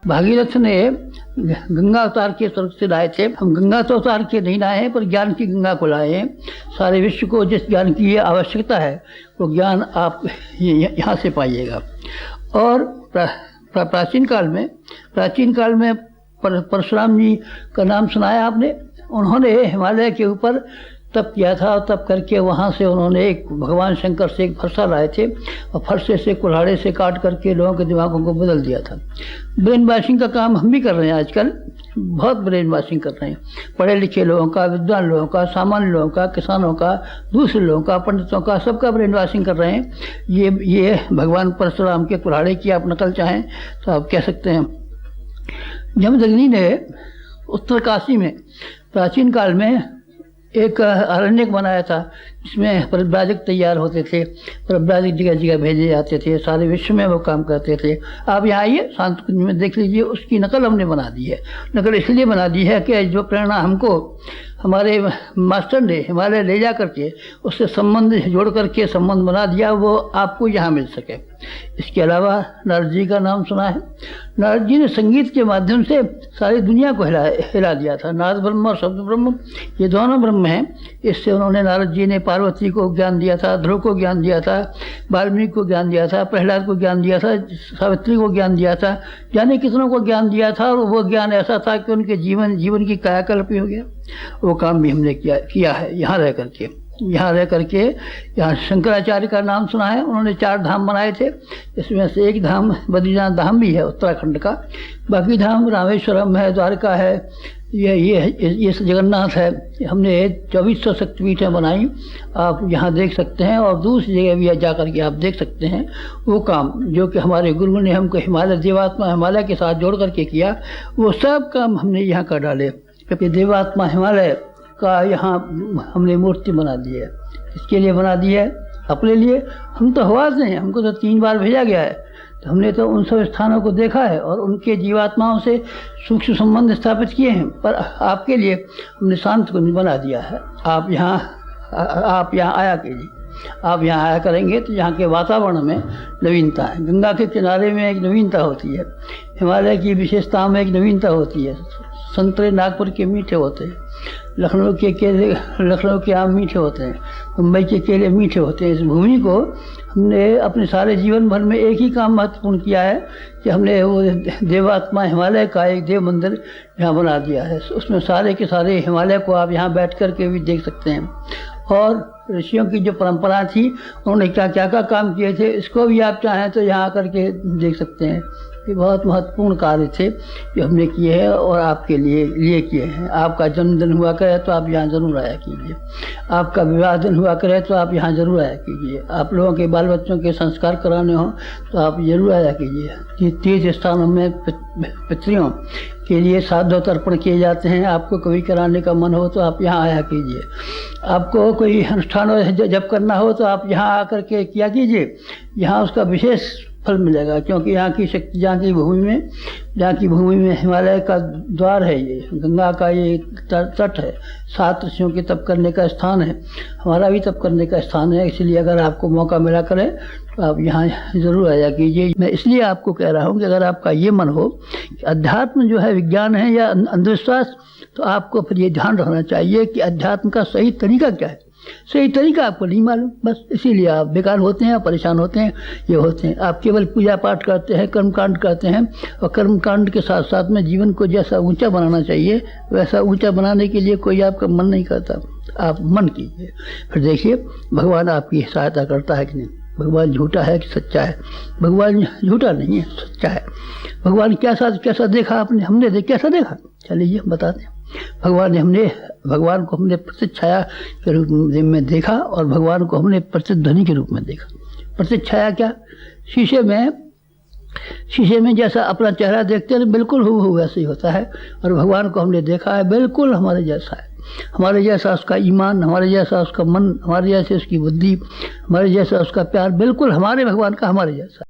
भागीरथ ने गंगा अवतार के स्वर्ग से लाए थे। हम गंगा तो अवतार के नहीं लाए हैं, पर ज्ञान की गंगा को लाए हैं। सारे विश्व को जिस ज्ञान की आवश्यकता है वो ज्ञान आप यहाँ से पाइएगा। और प्राचीन काल में परशुराम जी का नाम सुनाया आपने। उन्होंने हिमालय के ऊपर तप किया था और तप करके वहाँ से उन्होंने एक भगवान शंकर से एक फरसा लाए थे और फरसे से कुल्हाड़े से काट करके लोगों के दिमागों को बदल दिया था। ब्रेन वॉशिंग का काम हम भी कर रहे हैं आजकल, बहुत ब्रेन वॉशिंग कर रहे हैं। पढ़े लिखे लोगों का, विद्वान लोगों का, सामान्य लोगों का, किसानों का, दूसरे लोगों का, पंडितों का, सबका ब्रेन वॉशिंग कर रहे हैं। ये भगवान परशुराम के कुल्हाड़े की आप नकल चाहें तो आप कह सकते हैं। जमदग्नि ने उत्तरकाशी में प्राचीन काल में एक अरण्यक बनाया था, जिसमें परिव्राजक तैयार होते थे। परिव्राजक जगह जगह भेजे जाते थे, सारे विश्व में वो काम करते थे। आप यहाँ आइए, शांत कुंज में देख लीजिए, उसकी नकल हमने बना दी है। नकल इसलिए बना दी है कि जो प्रेरणा हमको हमारे मास्टर ने हिमालय ले जा करके उससे संबंध जोड़ करके संबंध बना दिया, वो आपको यहाँ मिल सके। इसके अलावा नारद जी का नाम सुना है। नारद जी ने संगीत के माध्यम से सारी दुनिया को हिला दिया था। नारद ब्रह्म और शब्द ब्रह्म, ये दोनों ब्रह्म हैं। इससे उन्होंने, नारद जी ने पार्वती को ज्ञान दिया था, ध्रुव को ज्ञान दिया था, वाल्मीकि को ज्ञान दिया था, प्रहलाद को ज्ञान दिया था, सावित्री को ज्ञान दिया था, जाने कितनों को ज्ञान दिया था। और वो ज्ञान ऐसा था कि उनके जीवन की कायाकल्प ही हो गया। वो काम भी हमने किया है यहाँ रह करके। यहाँ शंकराचार्य का नाम सुना है। उन्होंने 4 धाम बनाए थे, इसमें से एक धाम बद्रीनाथ धाम भी है उत्तराखंड का। बाकी धाम रामेश्वरम है, द्वारका है, ये जगन्नाथ है। हमने 2400 शक्तिपीठें बनाई, आप यहाँ देख सकते हैं। और दूसरी जगह भी जा करके आप देख सकते हैं। वो काम जो कि हमारे गुरु ने हमको हिमालय, देवात्मा हिमालय के साथ जोड़ करके किया, वो सब काम हमने यहाँ कर डाले। क्योंकि देवात्मा हिमालय का यहाँ हमने मूर्ति बना दी है। इसके लिए बना दी है, अपने लिए। हम तो हवा से हैं, हमको तो 3 बार भेजा गया है, तो हमने तो उन सब स्थानों को देखा है और उनके जीवात्माओं से सूक्ष्म संबंध स्थापित किए हैं। पर आपके लिए हमने शांत कुंज बना दिया है। आप यहाँ आया कीजिए। आप यहाँ आया करेंगे तो यहाँ के वातावरण में नवीनता है। गंगा के किनारे में एक नवीनता होती है, हिमालय की विशेषताओं में एक नवीनता होती है। संतरे नागपुर के मीठे होते हैं, लखनऊ के आम मीठे होते हैं, मुंबई के केले मीठे होते हैं। इस भूमि को हमने अपने सारे जीवन भर में एक ही काम महत्वपूर्ण किया है कि हमने वो देवात्मा हिमालय का एक देव मंदिर यहाँ बना दिया है। उसमें सारे के सारे हिमालय को आप यहाँ बैठ कर के भी देख सकते हैं। और ऋषियों की जो परंपरा थी, उन्होंने क्या क्या काम किए थे, इसको भी आप चाहें तो यहाँ आकर के देख सकते हैं। ये बहुत महत्वपूर्ण कार्य थे जो हमने किए हैं और आपके लिए किए हैं। आपका जन्मदिन हुआ करे तो आप यहाँ जरूर आया कीजिए। आपका विवाह दिन हुआ करे तो आप यहाँ जरूर आया कीजिए। आप लोगों के बाल बच्चों के संस्कार कराने हो तो आप जरूर आया कीजिए। तीर्थ स्थानों में पितरियों के लिए श्राद्ध तर्पण किए जाते हैं। आपको कभी कराने का मन हो तो आप यहाँ आया कीजिए। आपको कोई अनुष्ठान जब करना हो तो आप यहाँ आकर के किया कीजिए। यहाँ उसका विशेष फल मिलेगा, क्योंकि यहाँ की शक्ति, जहाँ की भूमि में हिमालय का द्वार है, ये गंगा का ये तट है, 7 ऋषियों के तप करने का स्थान है, हमारा भी तप करने का स्थान है। इसलिए अगर आपको मौका मिला करे तो आप यहाँ ज़रूर आया कीजिए। मैं इसलिए आपको कह रहा हूँ कि अगर आपका ये मन हो कि अध्यात्म जो है विज्ञान है या अंधविश्वास, तो आपको फिर ये ध्यान रखना चाहिए कि अध्यात्म का सही तरीका क्या है। सही तरीका आपको नहीं मालूम, बस इसीलिए आप बेकार होते हैं, परेशान होते हैं, ये होते हैं। आप केवल पूजा पाठ करते हैं, कर्मकांड करते हैं, और कर्मकांड के साथ साथ में जीवन को जैसा ऊंचा बनाना चाहिए वैसा ऊंचा बनाने के लिए कोई आपका मन नहीं करता। आप मन कीजिए, फिर देखिए भगवान आपकी सहायता करता है कि नहीं। भगवान झूठा है कि सच्चा है? भगवान झूठा नहीं है, सच्चा है। भगवान कैसा देखा आपने, हमने कैसा देखा, चलिए बताते हैं। भगवान को हमने प्रतिछाया के रूप में देखा और भगवान को हमने प्रतिध्वनि के रूप में देखा। प्रतिछाया क्या? शीशे में जैसा अपना चेहरा देखते हैं बिल्कुल हूबहू वैसे ही होता है। और भगवान को हमने देखा है बिल्कुल हमारे जैसा है। हमारे जैसा उसका ईमान, हमारे जैसा उसका मन, हमारे जैसे उसकी बुद्धि, हमारे जैसा उसका प्यार, बिल्कुल हमारे भगवान का हमारे जैसा।